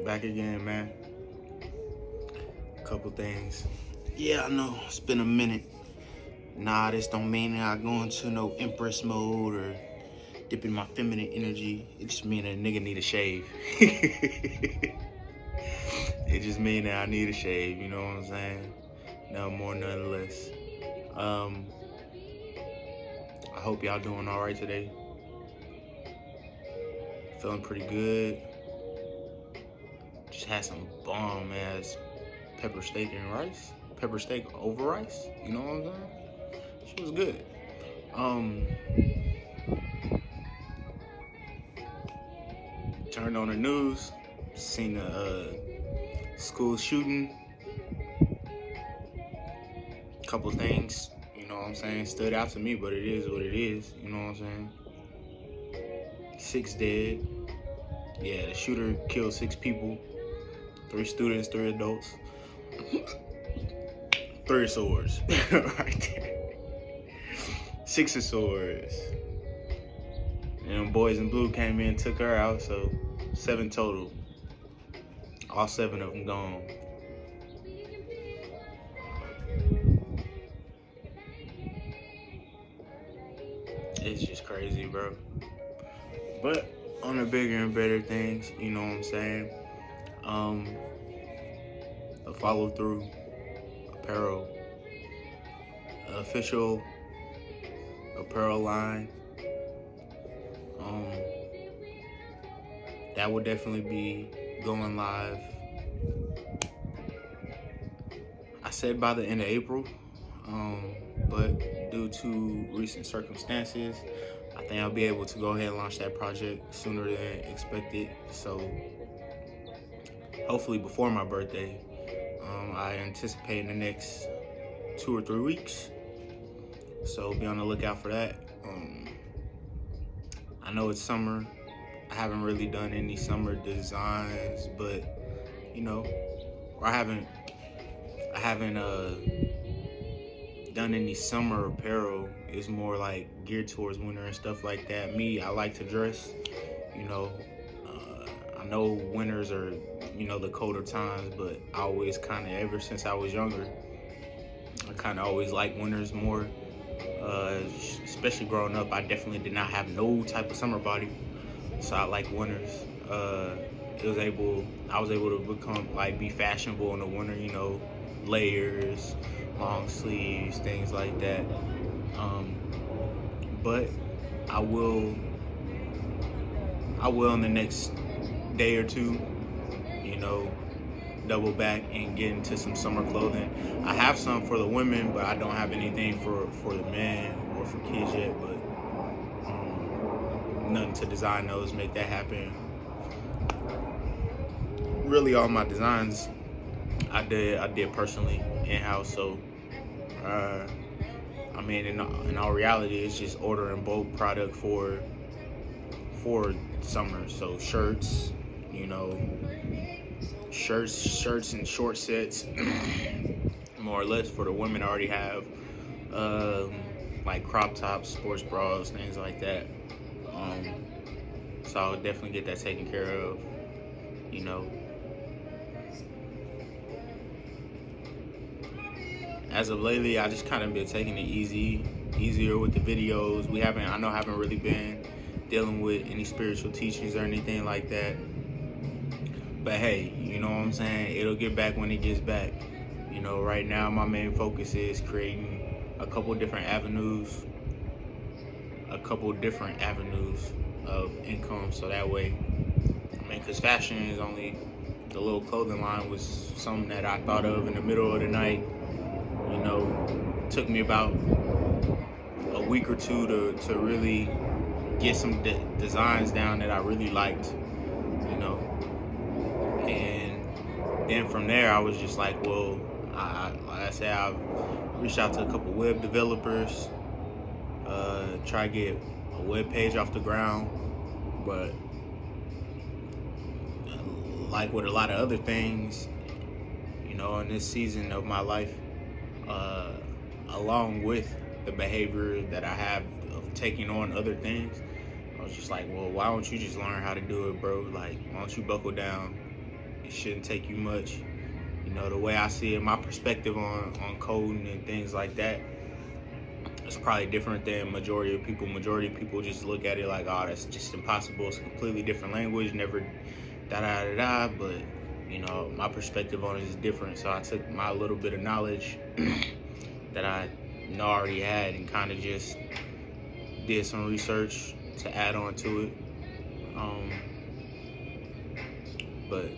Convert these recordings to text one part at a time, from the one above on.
Back again, man. Couple things. Yeah, I know it's been a minute. Nah, this don't mean that I go into no empress mode or dip in my feminine energy. It just mean that a nigga need a shave. It just mean that I need a shave, you know what I'm saying? No more, none less. I hope y'all doing all right today. Feeling pretty good. Just had some bomb ass pepper steak and rice. Pepper steak over rice. You know what I'm saying? She was good. Turned on the news. Seen a school shooting. Couple things. You know what I'm saying? Stood out to me, but it is what it is. You know what I'm saying? 6 dead. Yeah, the shooter killed 6 people. 3 students, 3 adults. 3 swords. Right there. 6 of swords. And boys in blue came in and took her out, so 7 total. All 7 of them gone. It's just crazy, bro. But on the bigger and better things, you know what I'm saying? A follow through apparel, official apparel line. That will definitely be going live. I said by the end of April, but due to recent circumstances, I think I'll be able to go ahead and launch that project sooner than expected. So hopefully before my birthday. I anticipate in the next 2 or 3 weeks. So be on the lookout for that. I know it's summer. I haven't really done any summer designs, but you know, I haven't done any summer apparel. It's more like geared towards winter and stuff like that. Me, I like to dress. You know, I know winters are, you know, the colder times, but I always kind of, ever since I was younger, I kind of always liked winters more. Especially growing up, I definitely did not have no type of summer body, so I like winters. I was able to become be fashionable in the winter, you know, layers, long sleeves, things like that. But I will in the next day or two, you know, double back and get into some summer clothing. I have some for the women, but I don't have anything for the men or for kids yet. But nothing to design those, make that happen. Really, all my designs I did personally in-house. So I mean, in all reality, it's just ordering bulk product for summer. So shirts, you know, shirts and short sets, more or less. For the women, I already have like crop tops, sports bras, things like that. So I'll definitely get that taken care of, you know. As of lately, I just kind of been taking it easier with the videos. I haven't really been dealing with any spiritual teachings or anything like that. But hey, you know what I'm saying? It'll get back when it gets back. You know, right now my main focus is creating a couple different avenues of income, so that way, I mean, because fashion is only, the little clothing line was something that I thought of in the middle of the night. You know, took me about a week or two to really get some designs down that I really liked, you know. And then from there, I was just like, well, like I said, I've reached out to a couple web developers, try to get a web page off the ground. But like with a lot of other things, you know, in this season of my life, along with the behavior that I have of taking on other things, I was just like, well, why don't you just learn how to do it, bro? Like, why don't you buckle down It shouldn't take you much. You know, the way I see it, my perspective on coding and things like that, it's probably different than majority of people. Majority of people just look at it like, oh, that's just impossible. It's a completely different language, never da-da-da-da. But, you know, my perspective on it is different. So I took my little bit of knowledge that I already had and kind of just did some research to add on to it. But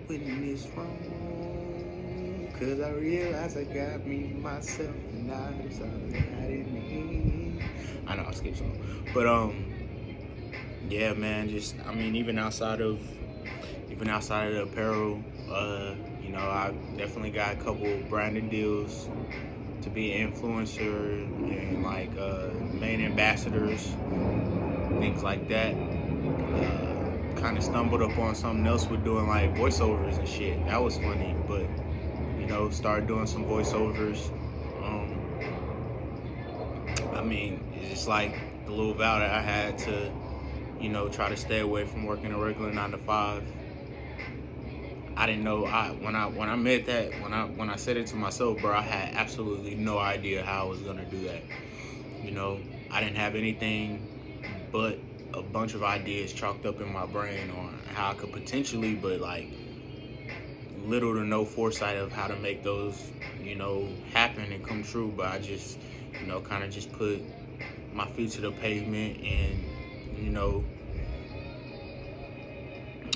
when it's wrong, 'cause I realize I got me, myself, and I decided I didn't need. I know I skipped some, but yeah, man. Just even outside of the apparel, you know, I definitely got a couple branding deals to be an influencer and like main ambassadors, things like that. Kind of stumbled upon something else with doing like voiceovers and shit. That was funny, but you know, started doing some voiceovers. It's just like the little vow that I had to, you know, try to stay away from working a regular 9 to 5. I didn't know. When I made that, when I said it to myself, bro, I had absolutely no idea how I was gonna do that. You know, I didn't have anything but a bunch of ideas chalked up in my brain on how I could potentially, but like little to no foresight of how to make those, you know, happen and come true. But I just, you know, kind of just put my feet to the pavement and, you know,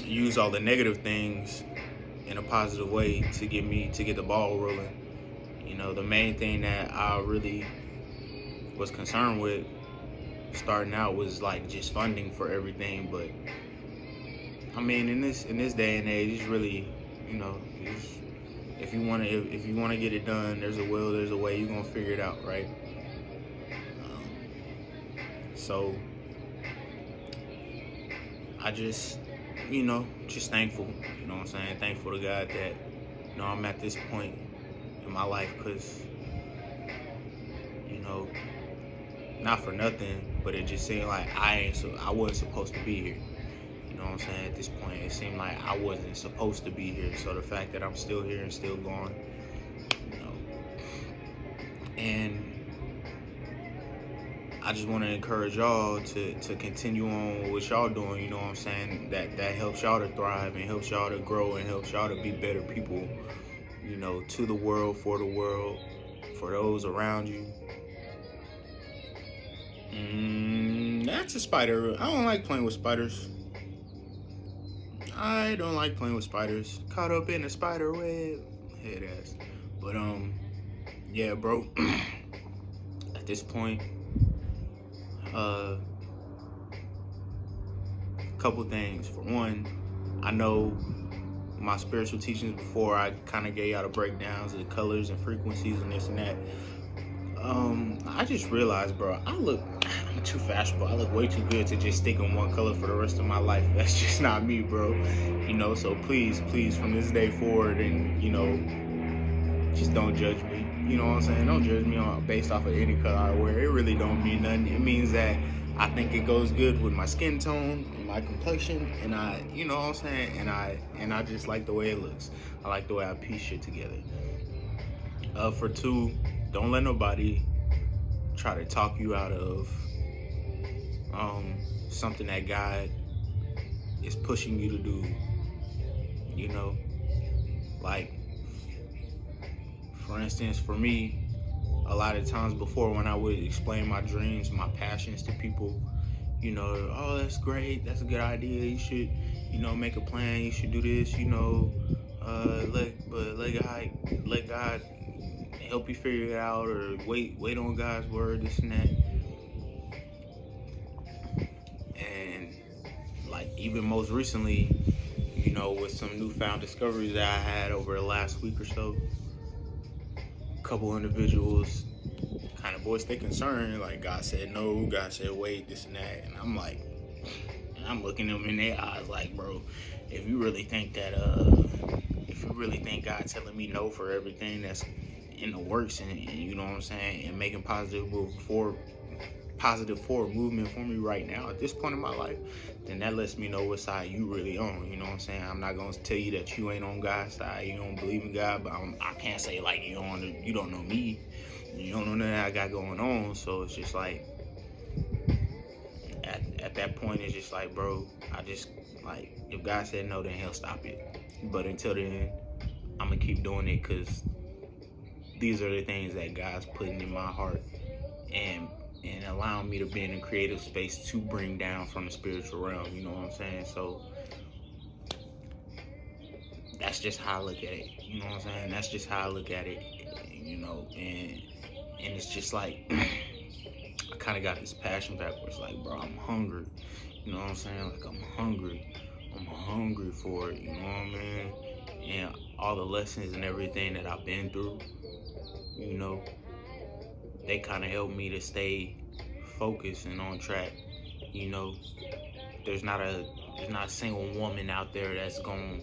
use all the negative things in a positive way to get the ball rolling. You know, the main thing that I really was concerned with starting out was like just funding for everything. But in this day and age, it's really, you know, if you want to get it done, there's a will, there's a way. You're gonna figure it out, right? So I just, you know, just thankful. You know what I'm saying? Thankful to God that, you know, I'm at this point in my life, because, you know, not for nothing, but it just seemed like I wasn't supposed to be here. You know what I'm saying? At this point, it seemed like I wasn't supposed to be here. So the fact that I'm still here and still going, you know, and I just want to encourage y'all to continue on with what y'all doing. You know what I'm saying? That helps y'all to thrive and helps y'all to grow and helps y'all to be better people, you know, to the world, for those around you. That's a spider. I don't like playing with spiders. Caught up in a spider web. Head ass. But yeah, bro. At this point, couple things. For one, I know my spiritual teachings before, I kind of gave y'all the breakdowns of the colors and frequencies and this and that. I just realized, bro, I'm too fashionable. I look way too good to just stick in one color for the rest of my life. That's just not me, bro. You know, so please, from this day forward, and, you know, just don't judge me. You know what I'm saying? Don't judge me based off of any color I wear. It really don't mean nothing. It means that I think it goes good with my skin tone and my complexion, and you know what I'm saying? And I just like the way it looks. I like the way I piece shit together. For two, don't let nobody try to talk you out of something that God is pushing you to do. You know, like, for instance, for me, a lot of times before, when I would explain my dreams, my passions to people, you know, oh, that's great, that's a good idea, you should, you know, make a plan, you should do this, you know, let God help you figure it out, or wait on God's word, this and that. And like, even most recently, you know, with some newfound discoveries that I had over the last week or so, a couple individuals kind of voiced their concern, like, God said no, God said wait, this and that. And I'm like, I'm looking them in their eyes like, bro, if you really think God's telling me no for everything that's in the works, and you know what I'm saying, and making positive forward movement for me right now at this point in my life, then that lets me know what side you really on. You know what I'm saying? I'm not gonna tell you that you ain't on God's side, you don't believe in God, but I can't say like you don't know me, you don't know nothing I got going on. So it's just like at that point, it's just like, bro, I just like, if God said no, then He'll stop it. But until then, I'm gonna keep doing it, because these are the things that God's putting in my heart and allowing me to be in a creative space to bring down from the spiritual realm. You know what I'm saying? So that's just how I look at it. You know what I'm saying? That's just how I look at it. You know, and it's just like I kind of got this passion back where it's like, bro, I'm hungry. You know what I'm saying? Like, I'm hungry. I'm hungry for it. You know what I mean? And all the lessons and everything that I've been through, you know, they kind of helped me to stay focused and on track. You know, there's not a single woman out there that's gonna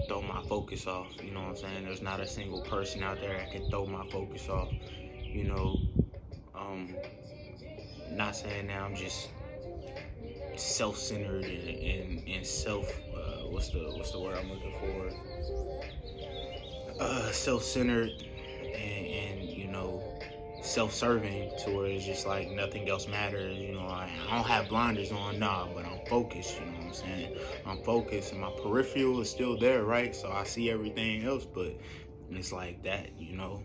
throw my focus off. You know what I'm saying? There's not a single person out there that can throw my focus off. You know, not saying that I'm just self-centered and self what's the word I'm looking for? Self-centered and you know, self-serving, to where it's just like nothing else matters. You know, I don't have blinders on, nah, but I'm focused. You know what I'm saying? I'm focused, and my peripheral is still there, right? So I see everything else, but it's like that, you know.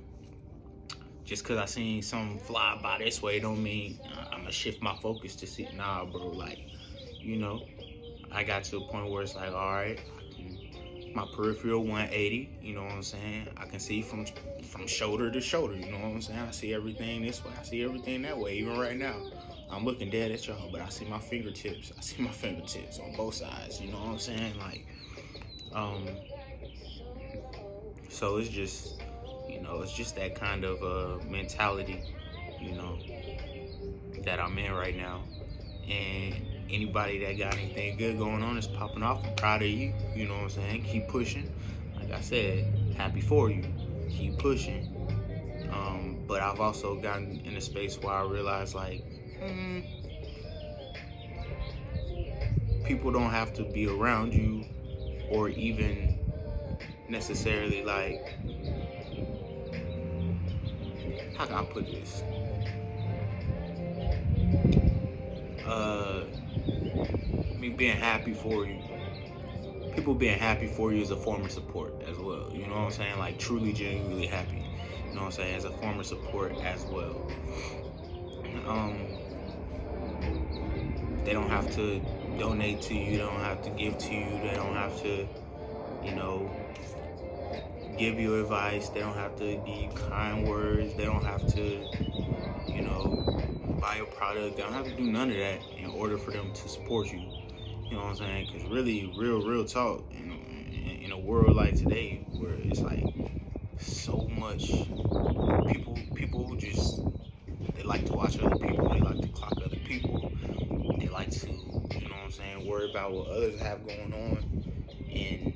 Just because I seen something fly by this way don't mean I'm gonna shift my focus to see. Nah, bro, like, you know, I got to a point where it's like, all right, my peripheral 180, you know what I'm saying? I can see from shoulder to shoulder, you know what I'm saying? I see everything this way, I see everything that way. Even right now, I'm looking dead at y'all, but I see my fingertips. I see my fingertips on both sides, you know what I'm saying? Like, so it's just, you know, it's just that kind of mentality, you know, that I'm in right now. And anybody that got anything good going on is popping off, I'm proud of you. You know what I'm saying? Keep pushing. Like I said, happy for you. Keep pushing. But I've also gotten in a space where I realized, like, people don't have to be around you, or even necessarily, like, how can I put this? Me being happy for you. People being happy for you is a form of support as well. You know what I'm saying? Like, truly, genuinely happy. You know what I'm saying? As a form of support as well. They don't have to donate to you. They don't have to give to you. They don't have to, you know, give you advice. They don't have to give you kind words. They don't have to, you know, buy a product. They don't have to do none of that in order for them to support you. You know what I'm saying? Because really, real talk, in a world like today, where it's like so much people just, they like to watch other people, they like to clock other people, they like to, you know what I'm saying, worry about what others have going on, and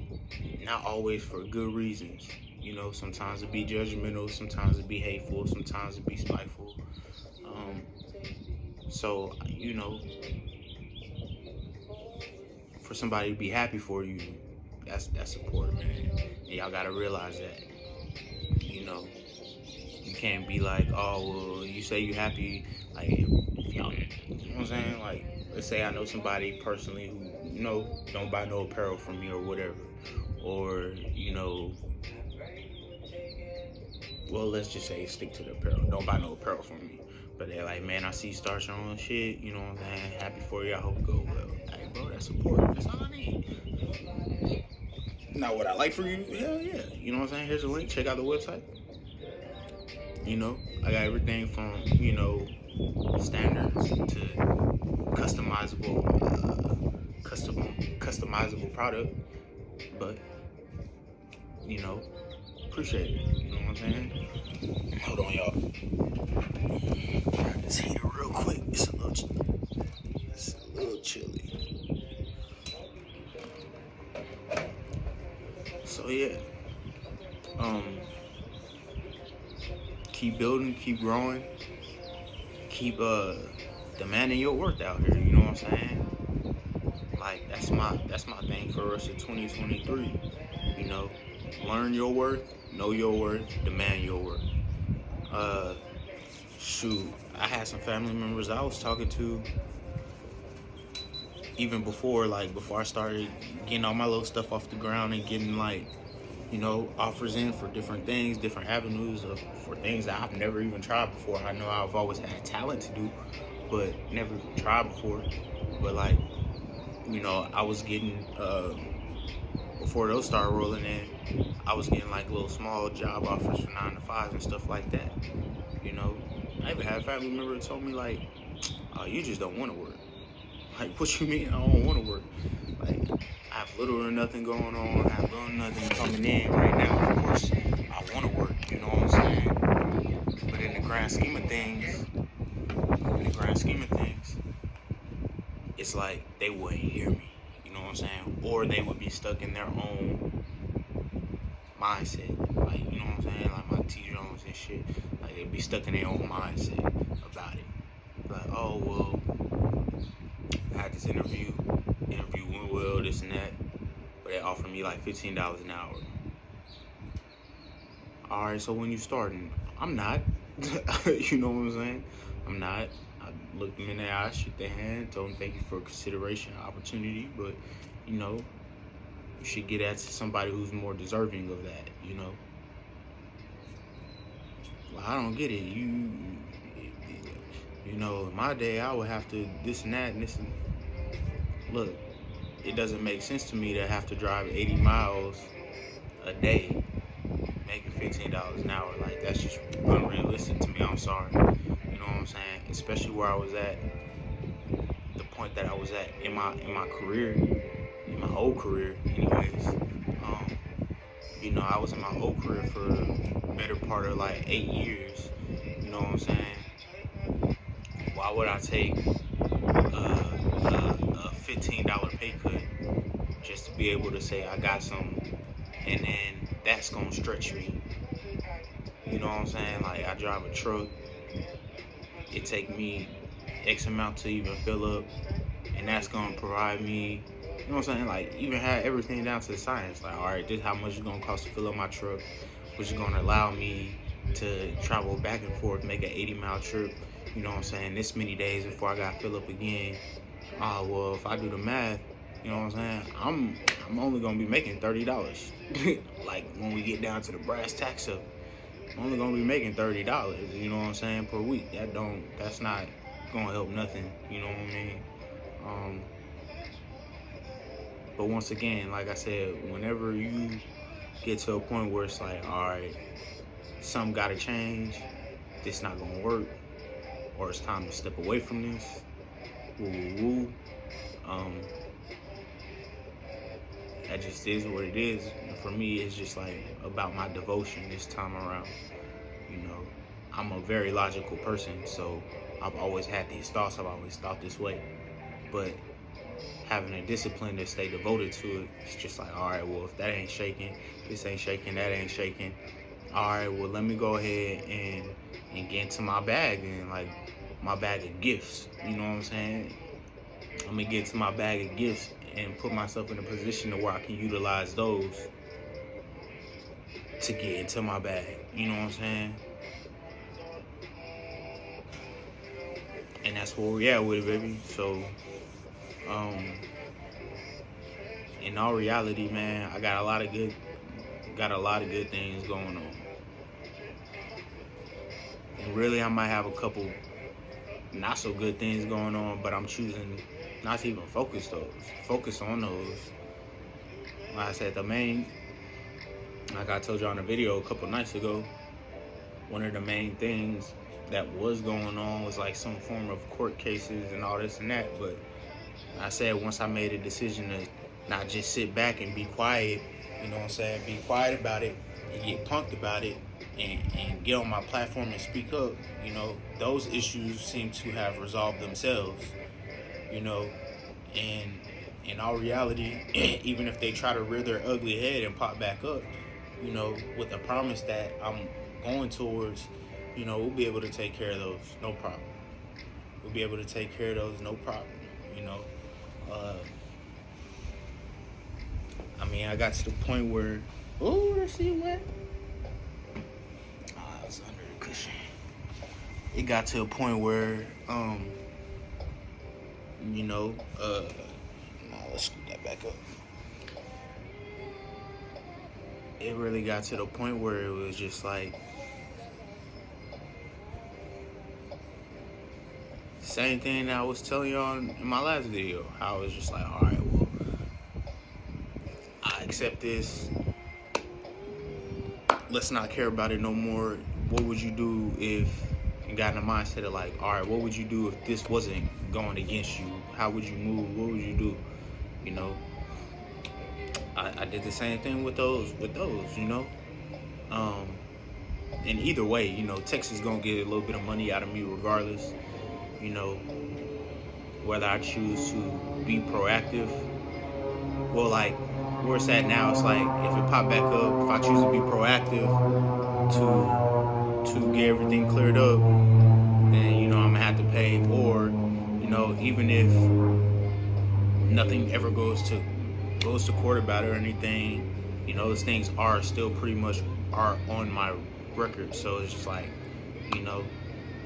not always for good reasons. You know, sometimes it be judgmental, sometimes it be hateful, sometimes it be spiteful. So, you know, for somebody to be happy for you, that's support, man. And y'all gotta realize that. You know, you can't be like, oh, well, you say you happy, like, if y'all, you know what I'm saying? Like, let's say I know somebody personally who, you know, don't buy no apparel from me or whatever. Or, you know, well, let's just say stick to the apparel. Don't buy no apparel from me. But they're like, man, I see you start your own shit. You know what I'm saying? Happy for you. I hope it goes well. Hey, bro, that's support. That's all I need. Now, what I like for you? Hell yeah. You know what I'm saying? Here's a link. Check out the website. You know, I got everything from, you know, standards to customizable product. But, you know, appreciate it. You know what I'm saying? Hold on, y'all. Turn this heater real quick. It's a little chilly. So yeah, keep building, keep growing, keep demanding your worth out here. You know what I'm saying? Like that's my thing for us in 2023. You know, learn your worth, know your worth, demand your worth. Shoot, I had some family members I was talking to even before I started getting all my little stuff off the ground and getting offers in for different things, different avenues for things that I've never even tried before. I know I've always had talent to do, but never tried before. But I was getting before those started rolling in, I was getting little small job offers for 9 to 5 and stuff like that. I even had a family member who told me "Oh, you just don't want to work." Like, what you mean I don't want to work? I have little or nothing going on. I have little or nothing coming in right now. Of course, I want to work. You know what I'm saying? But in the grand scheme of things, it's like they wouldn't hear me. You know what I'm saying? Or they would be stuck in their own mindset. You know what I'm saying? Like my T. Jones and shit. They'd be stuck in their own mindset about it. Oh, well, I had this interview went well, this and that, but they offered me $15 an hour. All right, so when you starting? I'm not. You know what I'm saying? I'm not. I looked them in the eye, shook their hand, told them thank you for consideration, opportunity, but you should get that to somebody who's more deserving of that. Well, I don't get it. In my day, I would have to this and that and this and look. It doesn't make sense to me to have to drive 80 miles a day, making $15 an hour. That's just unrealistic to me. I'm sorry. You know what I'm saying? Especially where I was at, the point that I was at in my career, in my old career, anyways. I was in my old career for the better part of 8 years. You know what I'm saying? Why would I take a $15 pay cut just to be able to say I got some, and then that's gonna stretch me? You know what I'm saying? I drive a truck. It take me X amount to even fill up, and that's gonna provide me. You know what I'm saying? Even have everything down to the science. All right, this is how much it's gonna cost to fill up my truck, which is gonna allow me to travel back and forth, make an 80-mile trip. You know what I'm saying? This many days before I gotta fill up again. Well, if I do the math, you know what I'm saying? I'm only gonna be making $30. When we get down to the brass tacks of it, I'm only gonna be making $30. You know what I'm saying, per week. That's not gonna help nothing. You know what I mean? But once again, like I said, whenever you get to a point where it's all right, something gotta change, this not gonna work, or it's time to step away from this, that just is what it is. And for me, it's just about my devotion this time around. I'm a very logical person, so I've always had these thoughts. I've always thought this way, but having a discipline to stay devoted to it, it's just all right, well, if that ain't shaking, this ain't shaking, that ain't shaking, all right, well, let me go ahead and get into my bag and my bag of gifts. You know what I'm saying? Let me get to my bag of gifts and put myself in a position to where I can utilize those to get into my bag. You know what I'm saying? And that's where we at with it, baby. So, in all reality, man, I got a lot of good things going on. And really, I might have a couple not so good things going on, but I'm choosing not to even focus on those. Like I said, like I told you on the video a couple nights ago, one of the main things that was going on was some form of court cases and all this and that. But I said, once I made a decision to not just sit back and be quiet, you know what I'm saying, be quiet about it and get punked about it and get on my platform and speak up, those issues seem to have resolved themselves, and in all reality, even if they try to rear their ugly head and pop back up, with the promise that I'm going towards we'll be able to take care of those, no problem. We'll be able to take care of those, no problem. You know, uh, I mean, I got to the point where, oh, let's see what. I was under the cushion. It got to a point where, let's scoot that back up. It really got to the point where it was just like, same thing that I was telling y'all in my last video. How I was just like, all right, well, I accept this. Let's not care about it no more. What would you do if you got in the mindset of like, all right, what would you do if this wasn't going against you? How would you move? What would you do? You know, I did the same thing with those, you know. And either way, you know, Texas gonna get a little bit of money out of me regardless. You know, whether I choose to be proactive. Well, like, where it's at now, it's like, if it pop back up, if I choose to be proactive to get everything cleared up, then, you know, I'm gonna have to pay. Or, you know, even if nothing ever goes to court about it or anything, you know, those things are still pretty much are on my record. So it's just like, you know,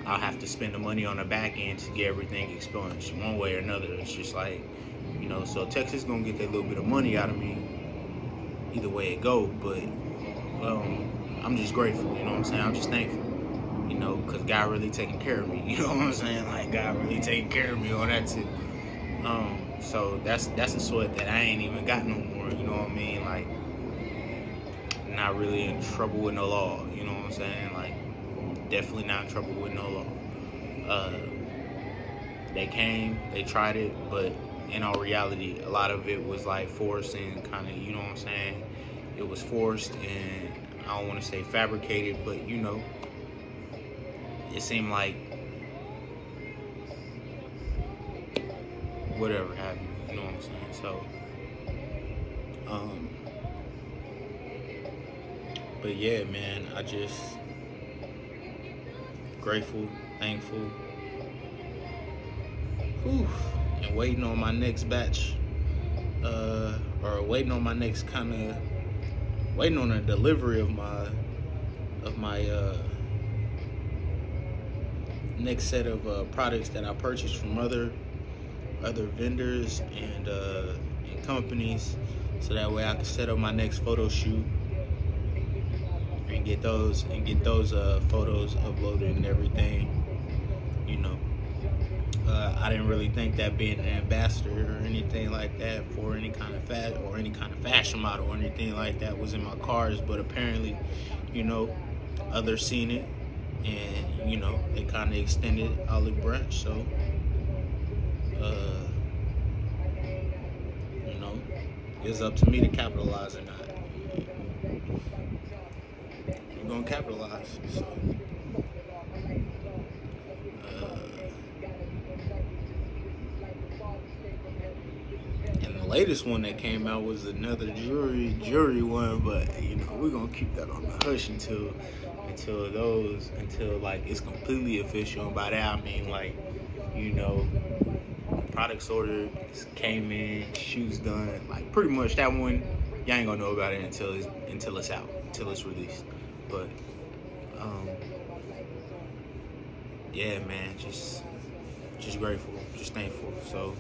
I'll have to spend the money on the back end to get everything expunged one way or another. It's just like, you know, so Texas gonna get that little bit of money out of me either way it go. But I'm just grateful, you know what I'm saying? I'm just thankful, you know, because God really taking care of me, you know what I'm saying? Like, God really taking care of me on that too. So that's a sweat that I ain't even got no more, you know what I mean? Like, not really in trouble with no law, you know what I'm saying? Like, definitely not in trouble with no law. They came, they tried it, but in all reality, a lot of it was like forced and kind of, you know what I'm saying? It was forced, and I don't want to say fabricated, but, you know, it seemed like whatever happened, you know what I'm saying? So, but yeah, man, I just grateful, thankful, and waiting on my next batch, or waiting on my next waiting on a delivery of my next set of products that I purchased from other vendors and companies, so that way I can set up my next photo shoot and get those photos uploaded and everything. You know, I didn't really think that being an ambassador or anything like that for any kind of fashion model or anything like that was in my cards, but apparently, you know, others seen it, and, you know, they kind of extended olive branch. So, you know, it's up to me to capitalize or not. We're gonna capitalize. So, and the latest one that came out was another jury one, but, you know, we're gonna keep that on the hush until like it's completely official. And by that I mean, like, you know, products ordered, came in, shoots done, like pretty much that one, y'all ain't gonna know about it until it's out, until it's released. But yeah, man, just grateful, just thankful. So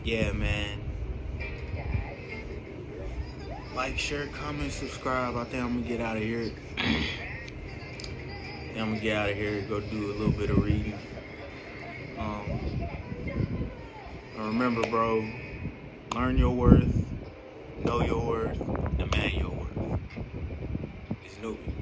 yeah, man. Like, share, comment, subscribe. I think I'm gonna get out of here. Go do a little bit of reading. Remember, bro, learn your worth, know your worth, demand your worth. It's Newbie.